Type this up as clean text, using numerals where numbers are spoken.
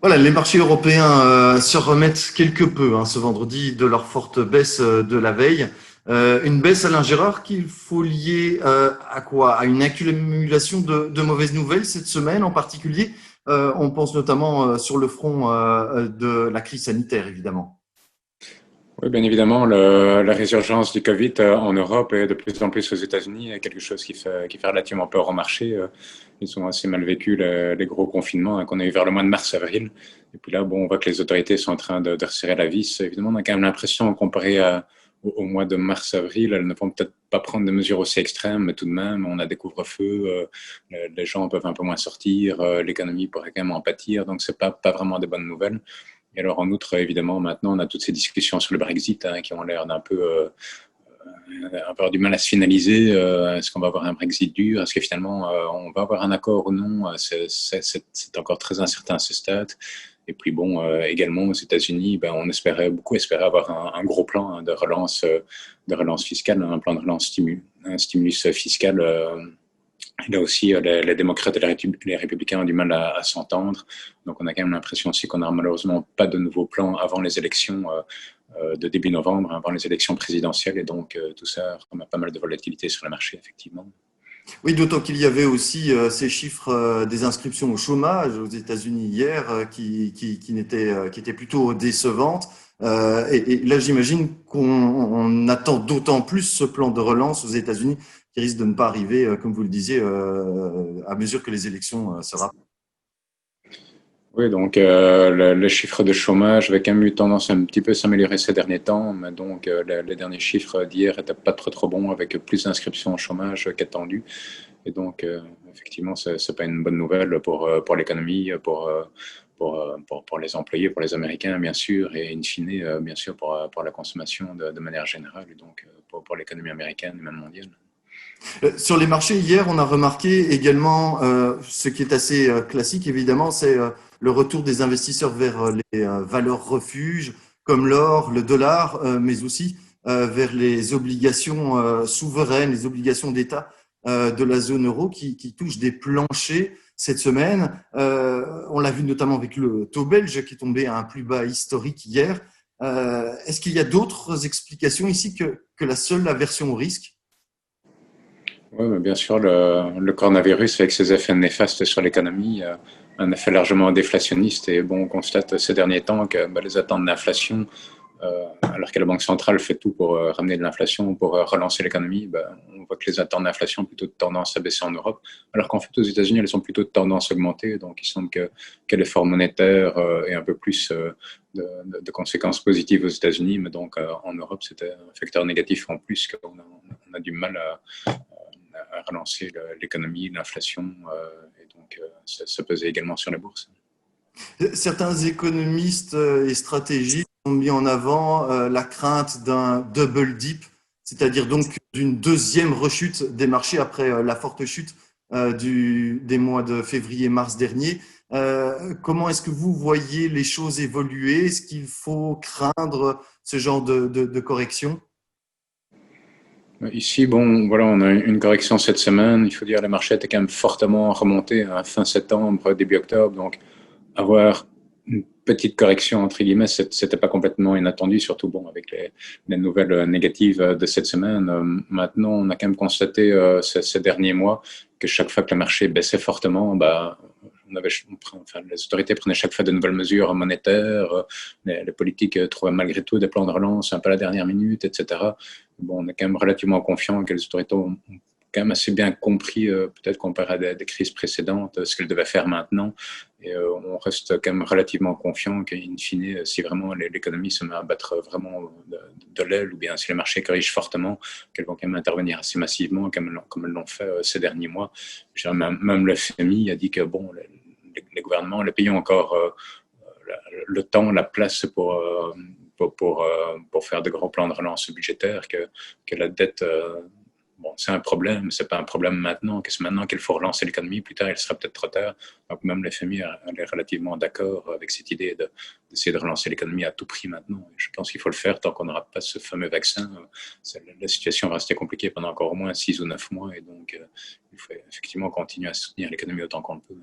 Voilà, les marchés européens se remettent quelque peu ce vendredi de leur forte baisse de la veille. Une baisse, Alain Gérard, qu'il faut lier à quoi? À une accumulation de mauvaises nouvelles cette semaine en particulier. On pense notamment sur le front de la crise sanitaire, évidemment. Oui, bien évidemment, la résurgence du Covid en Europe et de plus en plus aux États-Unis est quelque chose qui fait relativement peur au marché. Ils ont assez mal vécu les gros confinements qu'on a eu vers le mois de mars-avril. Et puis là, bon, on voit que les autorités sont en train de resserrer la vis. Évidemment, on a quand même l'impression, comparé au mois de mars-avril, elles ne vont peut-être pas prendre des mesures aussi extrêmes, mais tout de même, on a des couvre-feux, les gens peuvent un peu moins sortir, l'économie pourrait quand même en pâtir, donc c'est pas vraiment des bonnes nouvelles. Et alors, en outre, évidemment, maintenant, on a toutes ces discussions sur le Brexit qui ont l'air d'un peu avoir du mal à se finaliser. Est-ce qu'on va avoir un Brexit dur? Est-ce que finalement, on va avoir un accord ou non? C'est encore très incertain à ce stade. Et puis bon, également aux États-Unis, ben, on beaucoup espérait avoir un gros plan de relance fiscale, un plan de relance un stimulus fiscal. Et là aussi, les démocrates et les républicains ont du mal à s'entendre. Donc, on a quand même l'impression aussi qu'on n'a malheureusement pas de nouveau plan avant les élections de début novembre, avant les élections présidentielles. Et donc, tout ça remet pas mal de volatilité sur le marché, effectivement. Oui, d'autant qu'il y avait aussi ces chiffres des inscriptions au chômage aux États-Unis hier qui étaient plutôt décevantes. Et là, j'imagine qu'on attend d'autant plus ce plan de relance aux États-Unis qui risque de ne pas arriver, comme vous le disiez, à mesure que les élections se rapprochent. Oui, donc le chiffre de chômage avait quand même eu tendance à un petit peu s'améliorer ces derniers temps, mais donc les derniers chiffres d'hier n'étaient pas trop bons, avec plus d'inscriptions au chômage qu'attendu. Et donc, effectivement, c'est pas une bonne nouvelle pour l'économie, pour les employés, pour les Américains, bien sûr, et in fine, bien sûr, pour la consommation de manière générale, et donc pour l'économie américaine et même mondiale. Sur les marchés, hier, on a remarqué également ce qui est assez classique, évidemment, c'est le retour des investisseurs vers les valeurs refuges, comme l'or, le dollar, mais aussi vers les obligations souveraines, les obligations d'État de la zone euro qui touchent des planchers cette semaine. On l'a vu notamment avec le taux belge qui est tombé à un plus bas historique hier. Est-ce qu'il y a d'autres explications ici que la seule aversion au risque? Oui, mais bien sûr, le coronavirus, avec ses effets néfastes sur l'économie, un effet largement déflationniste. Et bon, on constate ces derniers temps que les attentes d'inflation, alors que la Banque centrale fait tout pour ramener de l'inflation, pour relancer l'économie, on voit que les attentes d'inflation ont plutôt de tendance à baisser en Europe, alors qu'en fait, aux États-Unis, elles sont plutôt de tendance à augmenter. Donc, il semble que l'effort monétaire ait un peu plus de conséquences positives aux États-Unis, mais donc en Europe, c'était un facteur négatif en plus, qu'on a du mal à relancer l'économie, l'inflation, et donc ça pesait également sur la bourse. Certains économistes et stratégistes ont mis en avant la crainte d'un double dip, c'est-à-dire donc d'une deuxième rechute des marchés après la forte chute des mois de février-mars dernier. Comment est-ce que vous voyez les choses évoluer? Est-ce qu'il faut craindre ce genre de correction? Ici, bon, voilà, on a une correction cette semaine. Il faut dire, le marché était quand même fortement remonté à fin septembre, début octobre. Donc, avoir une petite correction, entre guillemets, c'était pas complètement inattendu, surtout bon, avec les nouvelles négatives de cette semaine. Maintenant, on a quand même constaté ces derniers mois que chaque fois que le marché baissait fortement, enfin, les autorités prenaient chaque fois de nouvelles mesures monétaires, les politiques trouvaient malgré tout des plans de relance un peu à la dernière minute, etc. Bon, on est quand même relativement confiant que les autorités ont quand même assez bien compris, peut-être comparé à des crises précédentes, ce qu'elles devaient faire maintenant. Et on reste quand même relativement confiant qu'in fine, si vraiment l'économie se met à battre vraiment de l'aile, ou bien si le marché corrige fortement, qu'elles vont quand même intervenir assez massivement, comme elles l'ont fait ces derniers mois. Même le FMI a dit que bon, les gouvernements, les pays ont encore le temps, la place pour faire de gros plans de relance budgétaire, que la dette, bon, c'est un problème, mais ce n'est pas un problème maintenant, que c'est maintenant qu'il faut relancer l'économie, plus tard il sera peut-être trop tard. Donc même l'FMI est relativement d'accord avec cette idée d'essayer de relancer l'économie à tout prix maintenant. Et je pense qu'il faut le faire tant qu'on n'aura pas ce fameux vaccin. La situation va rester compliquée pendant encore au moins 6 ou 9 mois, et donc il faut effectivement continuer à soutenir l'économie autant qu'on le peut.